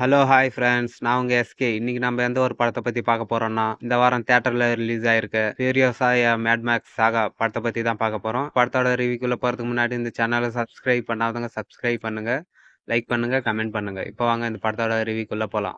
Hello hi friends, நான் உங்க SK. இன்னைக்கு நம்ம எந்த ஒரு படத்தை பத்தி பார்க்க போறோம்னா, இந்த வாரம் தியேட்டர்ல ரிலீஸ் ஆயிருக்க ஃபியூரியஸா மேட் மேக்ஸ் சாகா படத்தை பத்தி தான் பார்க்க போறோம். படத்தோட ரிவ்யூக்குள்ள போறதுக்கு முன்னாடி இந்த சேனலை சப்ஸ்கிரைப் பண்ணாதவங்க சப்ஸ்கிரைப் பண்ணுங்க, லைக் பண்ணுங்க, கமெண்ட் பண்ணுங்க. இப்போ வாங்க இந்த படத்தோட ரிவ்யூக்குள்ள போலாம்.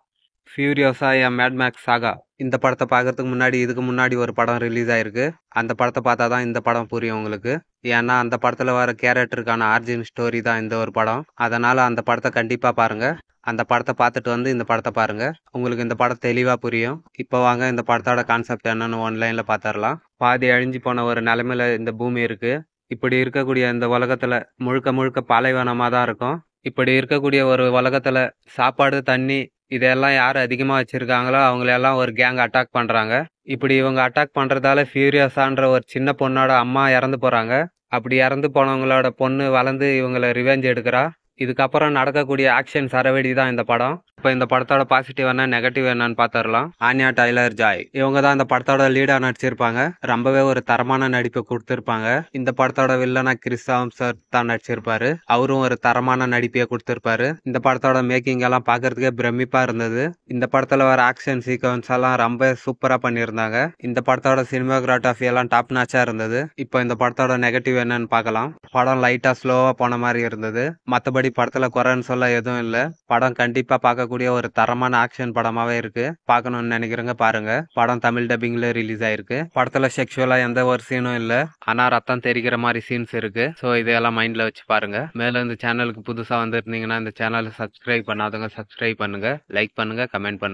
ஃபியூரியோஸா மேட் மேக்ஸ் சாகா இந்த படத்தை பார்க்கறதுக்கு முன்னாடி இதுக்கு முன்னாடி ஒரு படம் ரிலீஸ் ஆயிருக்கு. அந்த படத்தை பார்த்தா தான் இந்த படம் புரியும் உங்களுக்கு. ஏன்னா அந்த படத்துல வர கேரக்டருக்கான ஆர்ஜின் ஸ்டோரி தான் இந்த ஒரு படம். அதனால அந்த படத்தை கண்டிப்பா பாருங்க. அந்த படத்தை பார்த்துட்டு வந்து இந்த படத்தை பாருங்க, உங்களுக்கு இந்த படம் தெளிவா புரியும். இப்போ வாங்க இந்த படத்தோட கான்செப்ட் என்னன்னு ஒன்லைன்ல பார்த்துடலாம். பாதி அழிஞ்சு போன ஒரு நிலைமையில இந்த பூமி இருக்கு. இப்படி இருக்கக்கூடிய இந்த உலகத்துல முழுக்க முழுக்க பாலைவனமா தான் இருக்கும். இப்படி இருக்கக்கூடிய ஒரு உலகத்துல சாப்பாடு, தண்ணி இதெல்லாம் யார் அதிகமா வச்சிருக்காங்களோ அவங்களெல்லாம் ஒரு கேங் அட்டாக் பண்றாங்க. இப்படி இவங்க அட்டாக் பண்றதால ஃபியூரியஸான்ற ஒரு சின்ன பொண்ணோட அம்மா இறந்து போறாங்க. அப்படி இறந்து போனவங்களோட பொண்ணு வளர்ந்து இவங்களை ரிவெஞ்ச் எடுக்கிறா. இதுக்கப்புறம் நடக்கக்கூடிய ஆக்ஷன் சரவெடி தான் இந்த படம். இப்போ இந்த படத்தோட பாசிட்டிவ் என்ன நெகட்டிவ் என்னன்னு பார்த்துடலாம். ஆன்யா டைலர் ஜாய் இவங்க தான் இந்த படத்தோட லீடா நடிச்சிருப்பாங்க. ரொம்பவே ஒரு தரமான நடிப்பை கொடுத்திருப்பாங்க. இந்த படத்தோட வில்லனா கிறிஸ் சார் தான் நடிச்சிருப்பாரு. அவரும் ஒரு தரமான நடிப்பையை கொடுத்திருப்பாரு. இந்த படத்தோட மேக்கிங் எல்லாம் பார்க்கறதுக்கே பிரமிப்பா இருந்தது. இந்த படத்துல வர ஆக்ஷன் சீக்வன்ஸ் எல்லாம் ரொம்ப சூப்பரா பண்ணியிருந்தாங்க. இந்த படத்தோட சினிமாகிராஃபி எல்லாம் டாப் நாச்சா இருந்தது. இப்போ இந்த படத்தோட நெகட்டிவ் என்னன்னு பார்க்கலாம். படம் லைட்டா ஸ்லோவா போன மாதிரி இருந்தது. மற்றபடி படத்துல குறைன்னு சொல்ல எதுவும் இல்ல. படம் கண்டிப்பா பார்க்கக்கூடிய ஒரு தரமான ஆக்ஷன் படமாவே இருக்கு. பார்க்கணும்னு நினைக்கிறவங்க பாருங்க. படம் தமிழ் டப்பிங்ல ரிலீஸ் ஆயிருக்கு. படத்துல செக்ஷுவலா எந்த ஒரு சீனும் இல்ல, ஆனா ரத்தம் தெரிக்கிற மாதிரி சீன்ஸ் இருக்கு. ஸோ இதெல்லாம் மைண்ட்ல வச்சு பாருங்க. மேலும் இந்த சேனலுக்கு புதுசா வந்திருந்தீங்கன்னா இந்த சேனலை சப்ஸ்கிரைப் பண்ணாதவங்க சப்ஸ்கிரைப் பண்ணுங்க, லைக் பண்ணுங்க, கமெண்ட் பண்ணுங்க.